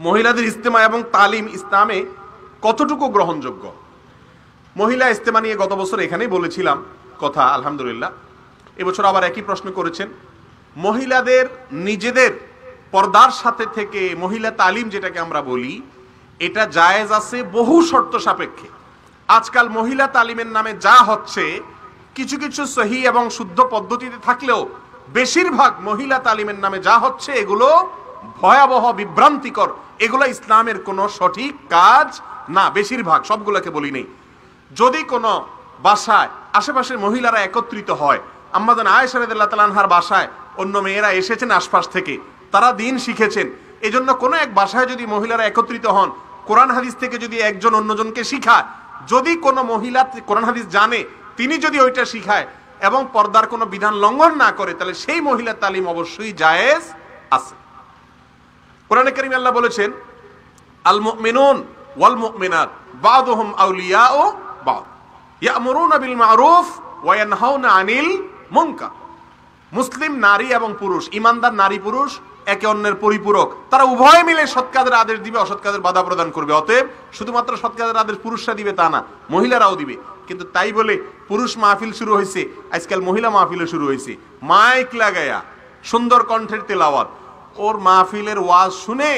মহিলাদের ইস্তেমা এবং তালিম ইসলামে কতটুকু গ্রহণযোগ্য? মহিলা ইস্তেমা নিয়ে গত বছর এখানেই বলেছিলাম কথা, আলহামদুলিল্লাহ। এবছর আবার একই প্রশ্ন করেছেন। মহিলাদের নিজেদের পর্দার সাথে থেকে মহিলা তালিম যেটাকে আমরা বলি, এটা জায়েজ আছে বহু শর্ত সাপেক্ষে। আজকাল মহিলা তালিমের নামে যা হচ্ছে, কিছু কিছু সহি এবং শুদ্ধ পদ্ধতিতে থাকলেও বেশিরভাগ মহিলা তালিমের নামে যা হচ্ছে এগুলো ভয়াবহ, বিভ্রান্তিকর। এগুলো ইসলামের কোনো সঠিক কাজ না, বেশিরভাগ, সবগুলোকে বলি নেই। যদি কোনো বাসায় আশেপাশের মহিলারা একত্রিত হয়, আম্মাজান আয়েশা রাদিয়াল্লাহু তাআলা আনহার বাসায় অন্য মেয়েরা এসেছেন আশপাশ থেকে, তারা দিন শিখেছেন, এজন্য কোনো এক বাসায় যদি মহিলারা একত্রিত হন, কোরআন হাদিস থেকে যদি একজন অন্যজনকে শিখায়, যদি কোনো মহিলা কোরআন হাদিস জানে, তিনি যদি ওইটা শিখায় এবং পর্দার কোনো বিধান লঙ্ঘন না করে, তাহলে সেই মহিলা তালিম অবশ্যই জায়েজ আছে। কোরআনে কারীমে আল্লাহ বলেছেন, আল মুমিনুন ওয়াল মুমিনাত বা'দুহুম আউলিয়াউ বা'দ ইয়া'মুরুনা বিল মা'রুফ ওয়া ইয়ানহাউনা আনিল মুনকার। মুসলিম নারী এবং পুরুষ, ইমানদার নারী পুরুষ একে অন্যের পরিপূরক, তারা উভয় মিলে সৎ কাজের আদেশ দিবে, অসৎ কাজের বাধা প্রদান করবে। অতএব শুধুমাত্র সৎ কাজের আদেশ পুরুষরা দিবে তা না, মহিলারাও দিবে। কিন্তু তাই বলে পুরুষ মাহফিল শুরু হয়েছে, আজকাল মহিলা মাহফিলও শুরু হয়েছে, মাইক লাগায়া সুন্দর কণ্ঠের তেলাওয়াত। ওর মাহফিলের ওয়াজ শুনে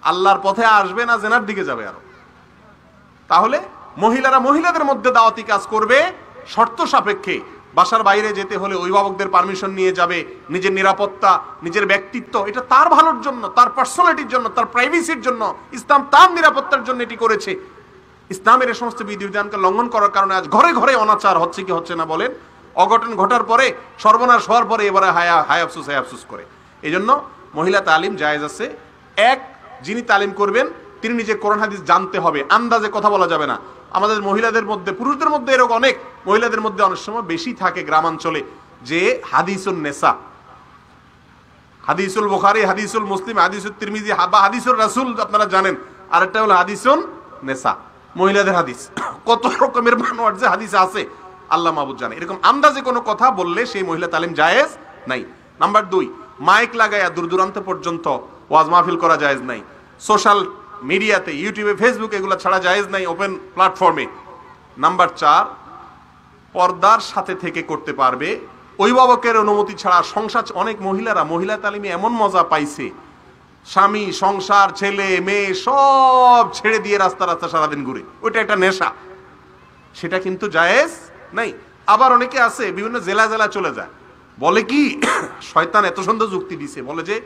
আল্লাহর পথে আসবে না জেনার দিকে যাবে আরো। তাহলে মহিলারা মহিলাদের মধ্যে দাওয়াতি কাজ করবে শর্ত সাপেক্ষে। বাসার বাইরে যেতে হলে অভিভাবকদের পারমিশন নিয়ে যাবে। নিজের নিরাপত্তা, নিজের ব্যক্তিত্ব, এটা তার ভালোর জন্য, তার পার্সোনালিটির জন্য, তার প্রাইভেসির জন্য। ইসলাম তার নিরাপত্তার জন্য এটি করেছে। ইসলামের এই সমস্ত বিধিবিধানকে লঙ্ঘন করার কারণে আজ ঘরে ঘরে অনাচার হচ্ছে কি হচ্ছে না বলেন? অঘটন ঘটার পরে, সর্বনাশ হওয়ার পরে এবারে হায় আফসোস করে। এই জন্য মহিলা তালিম জায়েজ আছে। এক, যিনি তালিম করবেন তিনি নিজে কোরআন হাদিস জানতে হবে, আন্দাজে কথা বলা যাবে না। আমাদের মহিলাদের মধ্যে, পুরুষদের মধ্যে এরকম অনেক, মহিলাদের মধ্যে অনেক সময় বেশি থাকে গ্রামাঞ্চলে, যে হাদিসুন নেসা, হাদিসুল বুখারী, হাদিসুল মুসলিম, হাদিসুল তিরমিজি বা হাদিসুল রাসূল আপনারা জানেন, আরেকটা হলো হাদিসুন নেসা, মহিলাদের হাদিস। কত রকমের মানওয়ার যে হাদিস আছে আল্লাহ মাহবুব জানে। এরকম আন্দাজে কোনো কথা বললে সেই মহিলা তালিম জায়েজ নাই। নাম্বার 2, মাইক লাগায়া দূর দূরান্ত পর্যন্ত ওয়াজ মাহফিল করা জায়েজ নাই। সোশ্যাল মিডিয়াতে, ইউটিউবে, ফেসবুকে এগুলো ছাড়া জায়েজ নাই, ওপেন প্ল্যাটফর্মে। নাম্বার 4, পর্দার সাথে থেকে করতে পারবে, অভিভাবকের অনুমতি ছাড়া। সংসার, অনেক মহিলারা মহিলা তালিমে এমন মজা পাইছে, স্বামী, সংসার, ছেলে মেয়ে সব ছেড়ে দিয়ে রাস্তা রাস্তা সারাদিন ঘুরে, ওইটা একটা নেশা, সেটা কিন্তু জায়েজ নাই। আবার অনেকে আছে বিভিন্ন জেলা জেলা চলে যায়, বলে কি শয়তান এত সুন্দর যুক্তি দিছে, বলে যে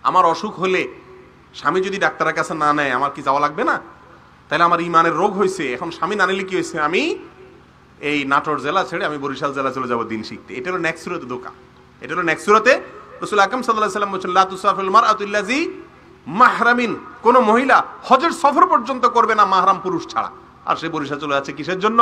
আমার অসুখ হলে স্বামী যদি ডাক্তারের কাছে না নেয় আমার কি যাওয়া লাগবে না? তাহলে আমার ইমানের রোগ হয়েছে, এখন স্বামী না নিলে কি হয়েছে, আমি এই নাটোর জেলা ছেড়ে আমি বরিশাল জেলা চলে যাবো দিন শিখতে। এটা হলো নেক্সট সুরাতে ধোঁকা। এটা হলো নেক্সট সুরাতে রাসূল আকরাম সাল্লাল্লাহু আলাইহি ওয়াসাল্লাম বলেছেন, লা তুসাফিরুল মারআতু ইল্লাযি মাহরামিন, কোন মহিলা হজের সফর পর্যন্ত করবে না মাহরাম পুরুষ ছাড়া। আর সে বরিশাল চলে যাচ্ছে কিসের জন্য?